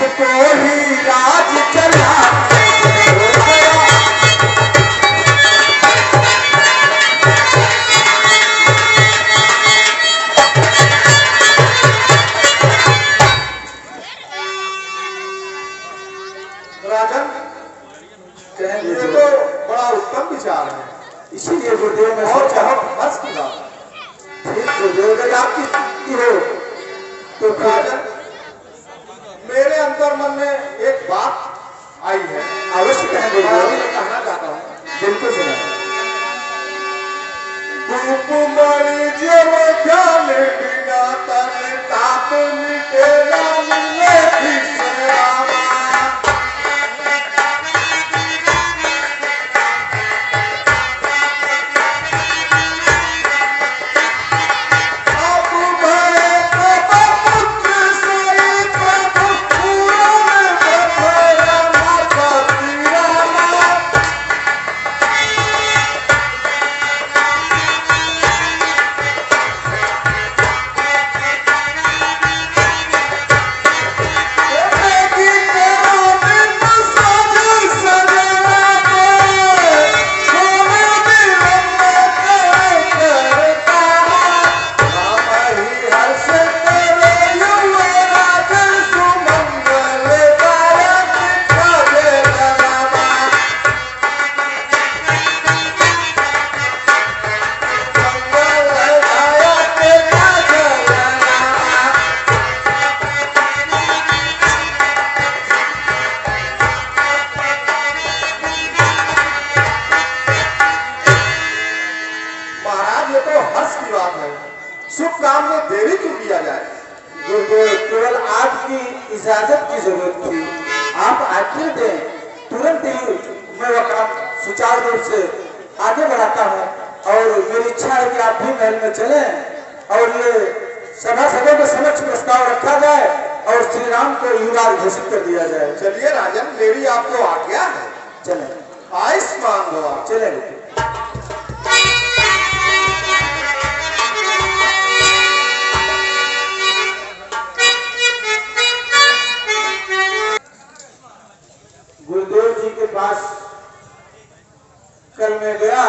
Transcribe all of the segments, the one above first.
जिसको ही राज चला राजन, ये तो बड़ा उत्तम विचार है। इसीलिए गुरुदेव में और सोचा बहुत हर्ष की बात है। ठीक गुरुदेव अगर आपकी स्थिति हो तो राजन, मेरे अंतर मन में एक बात आई है, अवश्य कहें मैं गुरुदेव। अभी कहना चाहता हूँ। बिल्कुल सुना। धूप मणि जब ध्यान बिना तन ताप मिटेगा मिले विश्रामा। आप भरे प्रभु पुत्र सोई प्रभु पूरन बखरा माता श्रीरामा। महाराज, ये तो हर्ष की बात है। शुभ काम में देरी क्यों किया जाए? गुरुदेव केवल आपकी इजाजत की जरूरत थी। आप आज्ञा दें, तुरंत ही मैं वह काम सुचारू रूप से आगे बढ़ाता हूँ। और मेरी इच्छा है कि आप भी महल में चलें और ये सभासदों के समक्ष प्रस्ताव रखा जाए और श्री राम को युवराज घोषित कर दिया जाए। चलिए राजन, मेरी आपको आज्ञा है। चलें, आयुष्मान भव। चलें। गुरुदेव जी के पास कल मैं गया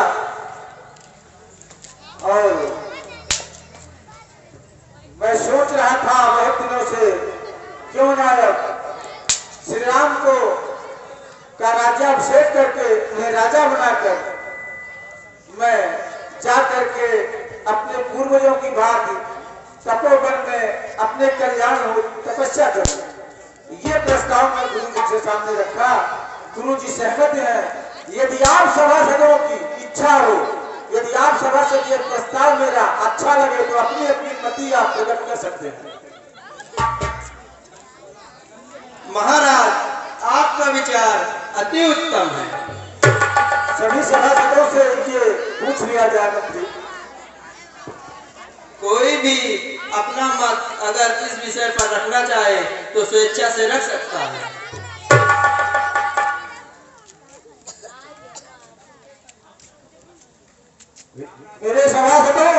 और मैं सोच रहा था बहुत दिनों से क्यों ना श्री राम को का राज्याभिषेक करके उन्हें राजा बनाकर मैं जा करके अपने पूर्वजों की भांति तपोवन में अपने कल्याण हो तपस्या करूं। ये प्रस्ताव मैं गुरु जी के सामने रखा। गुरु जी सहमत हैं। यदि आप सभासदों की इच्छा हो, यदि आप सभासद ये प्रस्ताव मेरा अच्छा लगे तो अपनी अपनी मति आप प्रकट कर सकते हैं। महाराज, आपका विचार अति उत्तम है। सभी सभासदों से ये पूछ लिया जाए मंत्री। कोई भी अपना मत अगर इस विषय पर रखना चाहे तो स्वेच्छा से रख सकता है। मेरे सभासदों,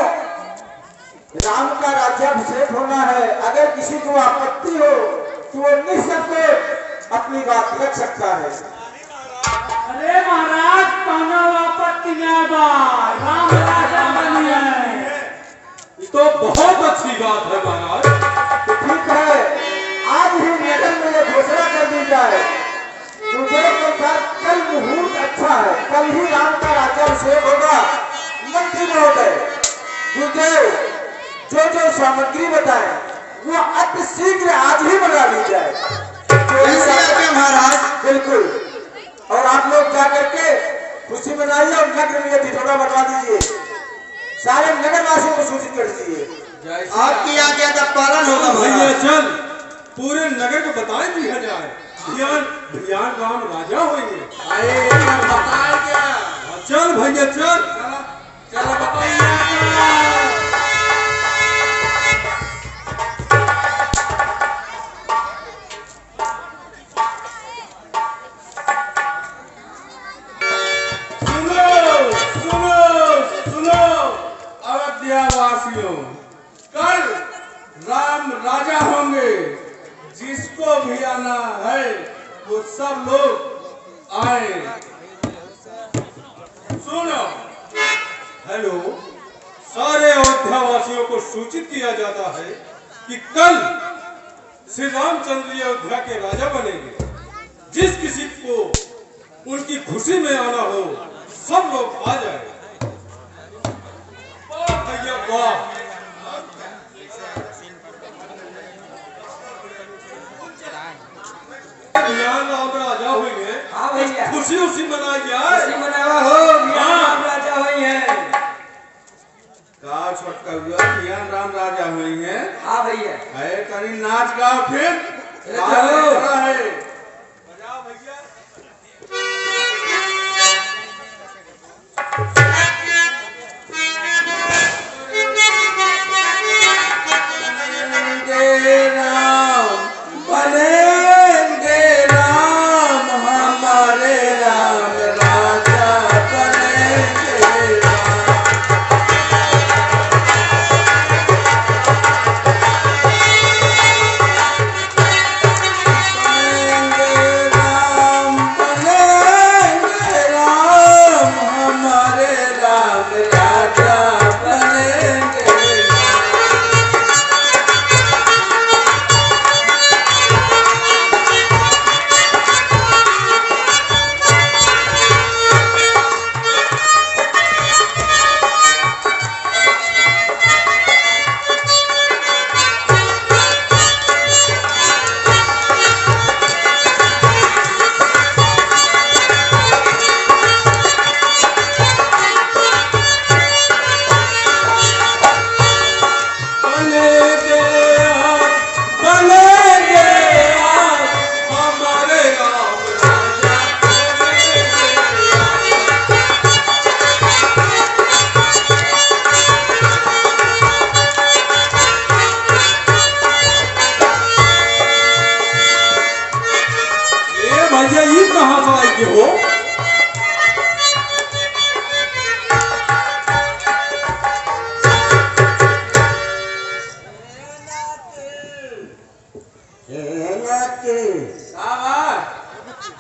राम का राज्याभिषेक होना है। अगर किसी को आपत्ति हो तो वो निसंकोच अपनी बात रख सकता है। अरे महाराज, कौनो आपत्ति न बा, राम राजा बनिए। ये तो बहुत अच्छी बात है महाराज। तो ठीक है, आज ही नगर में ये घोषणा कर दी जाए। गुरुदेव के साथ कल मुहूर्त अच्छा है, कल ही राम का राज्याभिषेक होगा। मंत्री महोदय, गुरुदेव जो सामग्री बताए वो अति शीघ्र आज ही बना ली जाए। महाराज, बिल्कुल। और आप लोग जाकर के खुशी मनाइए और नगर में ढिढोरा बनवा दीजिए। सारे नगरवासियों को सूचित कर दीजिए। आपकी आज्ञा का पालन होगा भैया महाराज। चल, पूरे नगर को बताए दिया जाए। भैयान राम राजा होंगे। चल भैया चल, चलो बताइए। अयोध्यावासियों, कल राम राजा होंगे। जिसको भी आना तो सब लोग आए। सुनो, हेलो, सारे अयोध्या वासियों को सूचित किया जाता है कि कल श्री रामचंद्र जी अयोध्या के राजा बनेंगे। जिस किसी को उनकी खुशी में आना हो, सब लोग आ जाए। वाह भैया वाह। राम राजा हुई है। हाँ भैया, खुशी उसी मनाई जाए। खुशी मनावा हो, राम राजा हुई है। का छोटका हुआ राम राजा हुई है। हाँ भैया, है कहीं नाच गाओ फिर चलो। है।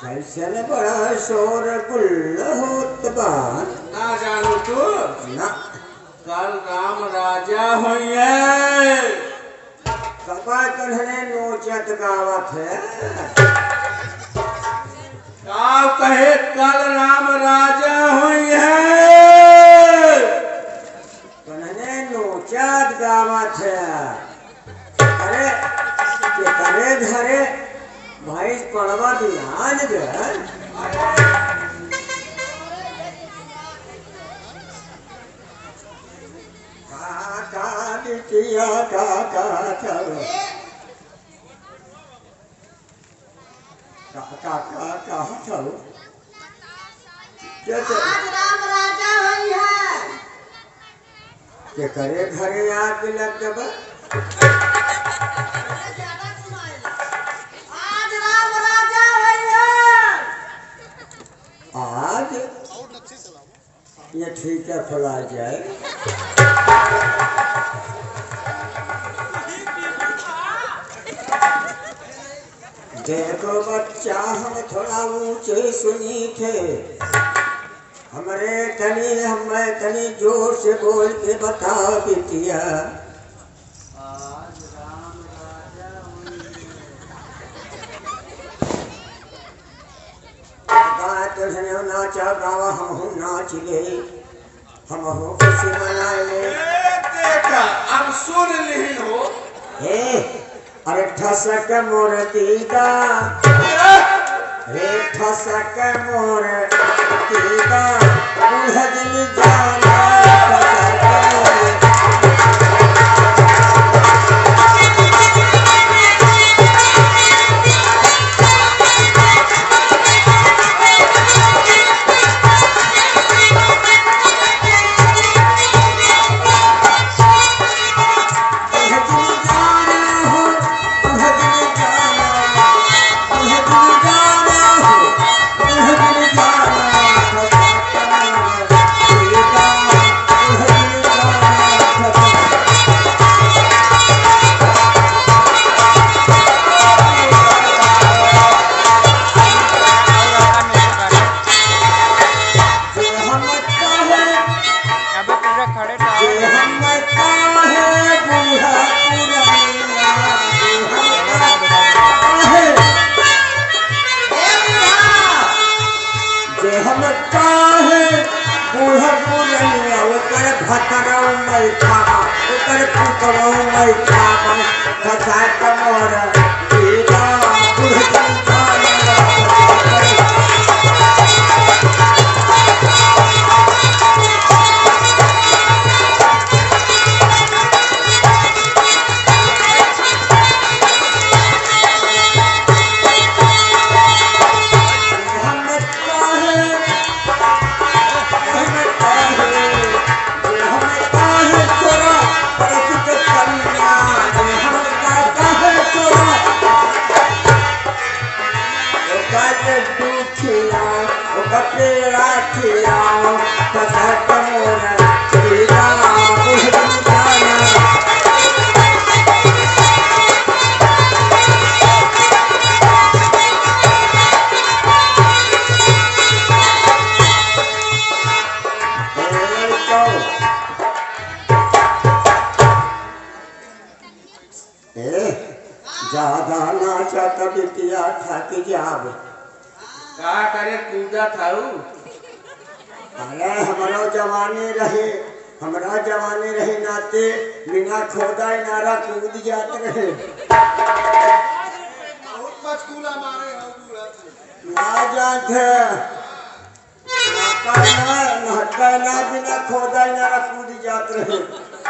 कैसन बड़ा शोर गुल होत बा। ना जानू तू ना कल राम राजा होइए। कपा कन्हने नोचत गावत है। का कहे कल राम राजा होइए। कन्हने नोचत गावत है। अरे के करे धरे भाई पड़वा ध्यान गए। काका बिटिया काका चलो काका काका चलो आज राम राजा हुई है। के करे घरे आग लग जब आज राम राजा हुई है। आज ये ठीक है फैला जाए। देखो बच्चा हम थोड़ा ऊंचे सुनी थे। हमारे तनी जोर से बोल के बता बिटिया। आज राम राजा बात नाचा गावा हम नाच गए। हम खुशी मनाए। देखा अब सुन लिहिन हो। अरे ठसक मोर दीदा रे ठसक मोर दीदा उलझन जाना काम कथा कमोर सीता बुढ़ ज्यादा नाचा कभी किया था कि जाब का करे कूदा थाऊ। अरे हमारा जवानी रहे नाते बिना खोदा नारा कूद जात रहे। बहुत मचकूला मारे हो पूरा ना जाते ना बिना खोदा नारा कूद जात रहे।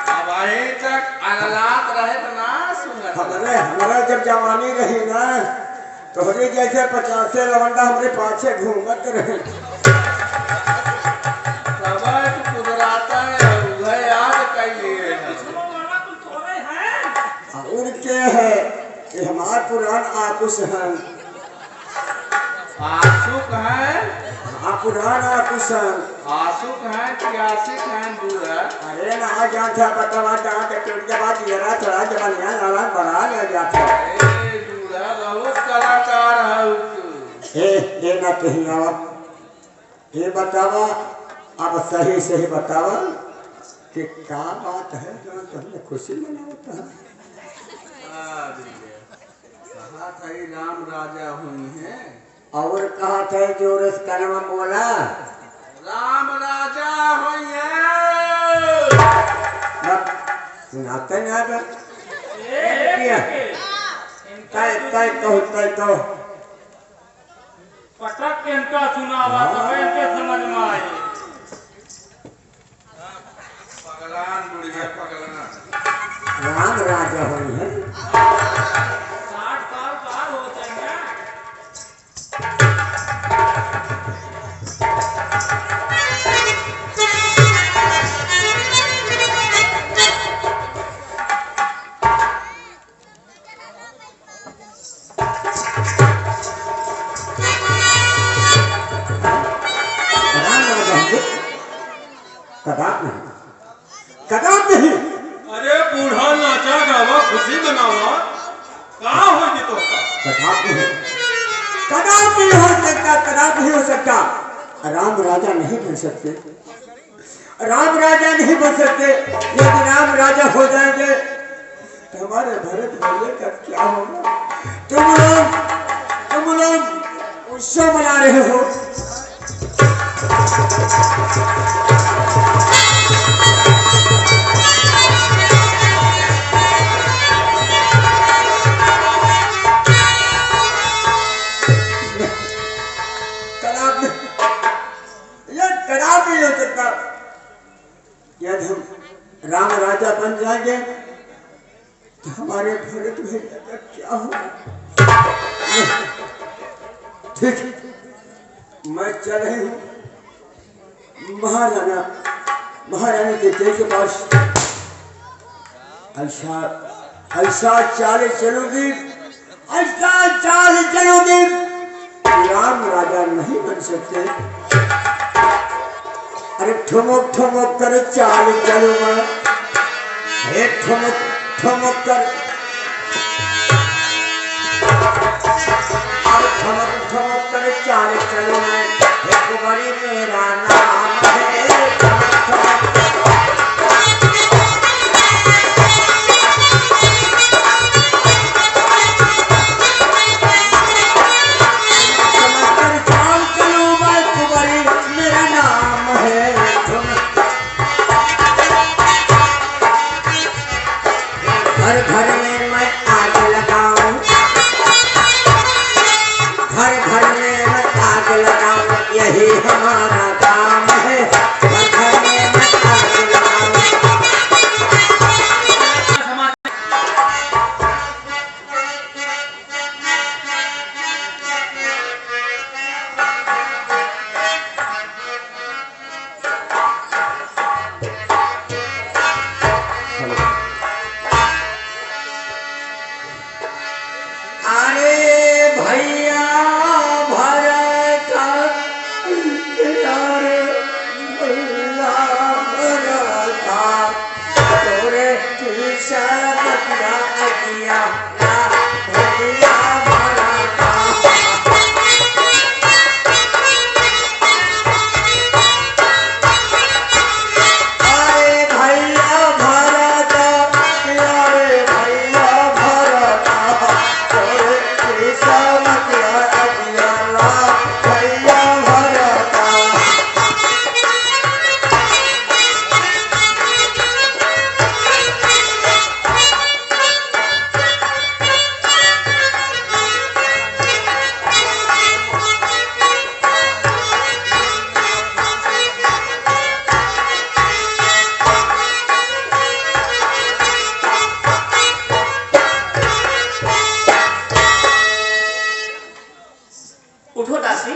अब आए तक अनलात रहे तो ना सुनत। हमारा जब जवानी रही ना तोहरे जैसे 50 लवंडा हमरे पाछे घूमत रहे। सबक कुदराता है उधर याद कइले और के है कि हमार पुरान आकुश हैं। आशुक है पुरान आकुश हैं। आशुक है कि आशिक है दूर। अरे ना जाता बतावा डांट टूट के बाद येरा थोड़ा जवानिया नाला बढ़ा ले जाता। ए दूर बहुत कलाकार है तू। ए ना कहीं आवा ये बतावा अब सही बतावा कि क्या बात है जो तुमने खुशी मनाता है। कहा था राम राजा हुई है और कहा था जोर से कलमा बोला राम राजा हुई है। सुनाते ना तय कहो पटक के इनका सुनावा तो इनके समझ में आए। पगलान बुढ़िया पगलान राम राजा हुई है। 60 साल पार हो जाएंगे। कदाप नहीं। अरे बूढ़ा नाचा गावा खुशी मनावा कहाँ होगी तो कदाप नहीं हो सकता। राम राजा नहीं बन सकते। यदि राम राजा हो जाएंगे तो हमारे भरत भैया का क्या होगा। तुम लोग उत्सव मना रहे हो। कदाप नहीं हो सकता। यदि हम राम राजा बन जाएंगे तो हमारे भरत भैया का क्या होगा। ठीक मैं चल रही हूँ महारानी के तेज के पास। ऐसा चाल चलूंगी राम राजा नहीं बन सकते। अरे ठुमक कर चाल चलूंगा। अरे ठुमक कर चाल चलूंगा। एक बड़ी मेरा नाम है। भैया भरत यारे भैया भरत तोरे किशन किया किया भैया भरत अरे भैया भरत यारे भैया भरत तोरे किशन किया किया भैया भरत उठो दासी,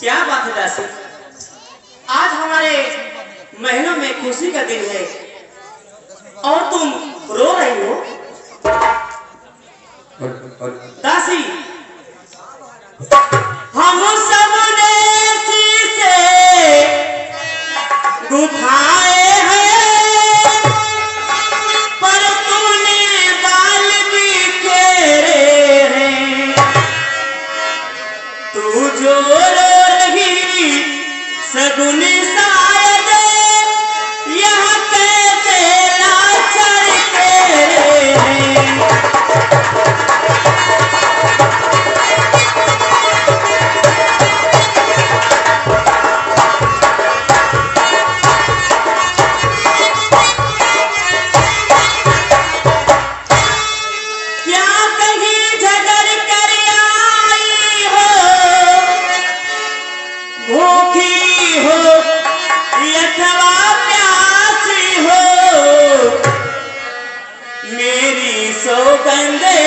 क्या बात है दासी? आज हमारे महलों में खुशी का दिन है और तुम रो रही हो। दासी, हम सब ने शीशे गुथाए हैं पर तूने बाल बिखेरे हैं। तू जो रो रही सगुन शायद यहाँ कैसे लाचार तेरे हैं। क्या कहीं झगड़ कर आई हो, भूखी हो अथवा प्यासी हो, मेरी सौगंधे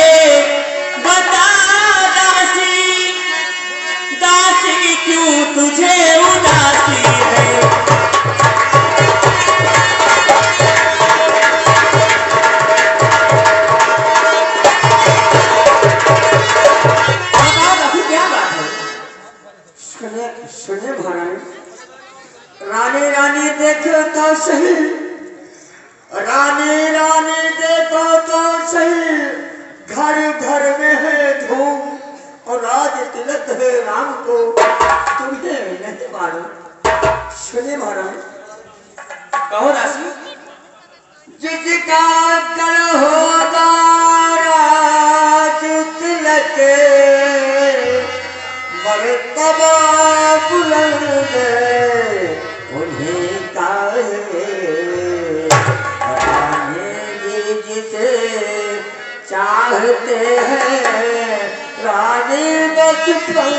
बता दासी, दासी क्यों तुझे उदासी है। बताओ दासी, क्या बात है? सुने सुने महारानी, रानी रानी देखो तो सही, रानी रानी देखो तो सही, घर घर में है धूम और राज तिलक है राम को, तुम्हें नहीं मालूम। सुने महारानी, कहो दासी। जिसका कल होगा राज तिलक मर्तबा बुलंद उन्हीं का है। रानी जी जिसे चाहते हैं रानी बचपन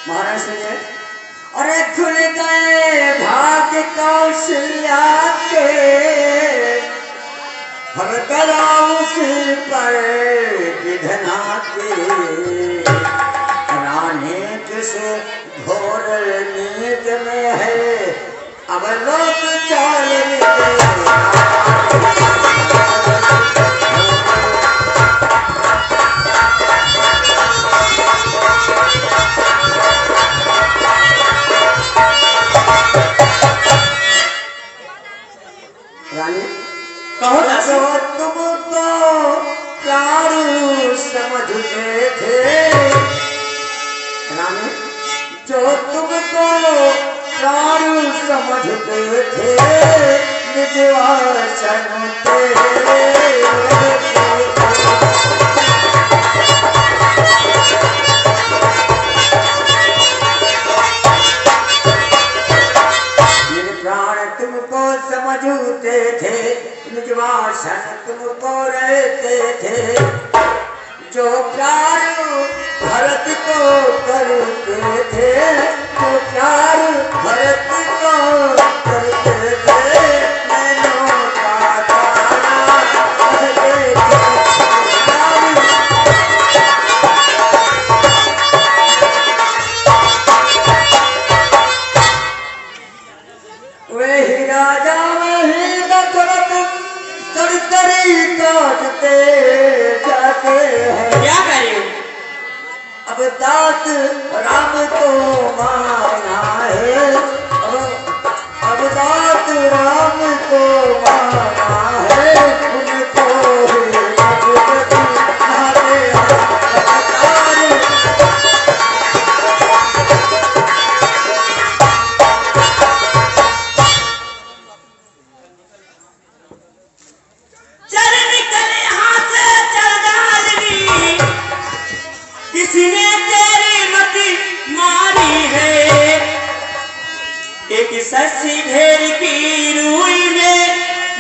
महाराज सुनिए, अरे खुल गए भाग्य कौशल्या के, हम कलाओं से पर विधना के, रानी किस घोर नींद में है, अब लोग चाल रानी, कहो दासी। जो तुमको प्यार समझते थे रानी, जो तुमको प्यार समझते थे निजवासन तेरे प्राण तुमको समझते थे, निजवासन तुमको रहते थे, जो प्यार भरत को करते थे, जो प्यार भरत को करते थे, नैनों का तारा कहते थे, अब दात राम को माना है, अब दात राम को माना है, उनको ही रघुपति आते अवतार। चल निकल यहाँ से चल डालनी, किसने तेरी मति मारी है। एक सच्ची ढेर की रूई में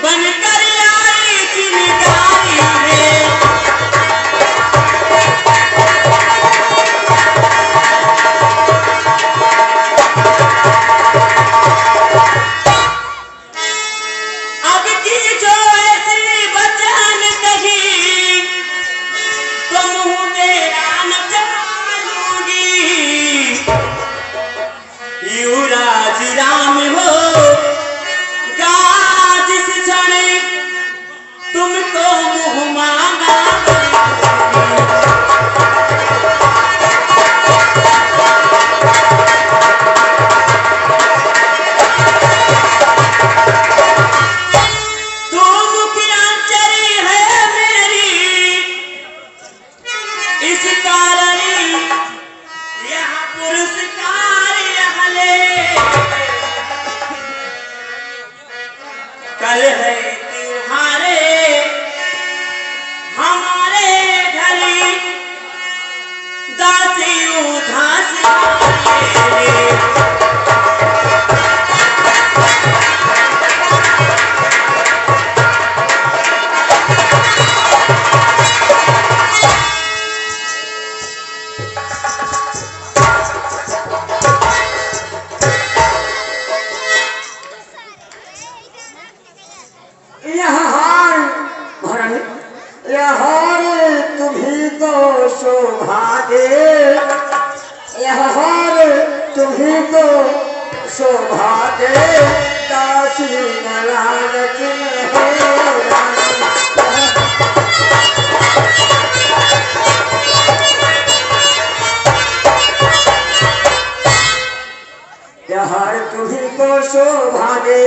बनकर आई चिंगारी है। अब की जो ऐसी वचन कही तो मुंह तेरा न चलूंगी। युवराज राम हो गा जिस क्षण तुमको मुंह मांगा तो मुख्यांचरी है मेरी, इस कारण यहाँ पुरस्कार हले। कल है तुम्हारे हमारे घरी दासी उदास आए। तुम्ही को शोभा दे, यह हार तुम्ही को शोभा दे, दासी न लालच में हो रानी। यह हार तुम्ही को शोभा दे,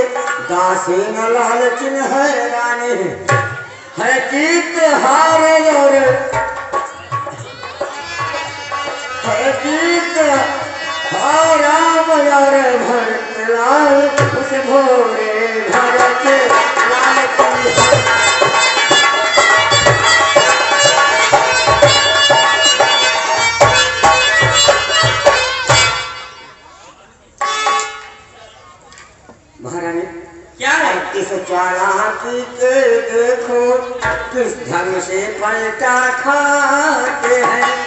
दासी न लालच में है रानी। है जीत हार और है जीत हार राम और भरत लाल, उस भोरे भरत लाल की। महारानी क्या है? इस चालाकी के देखो किस ढंग से पलटा खाते हैं।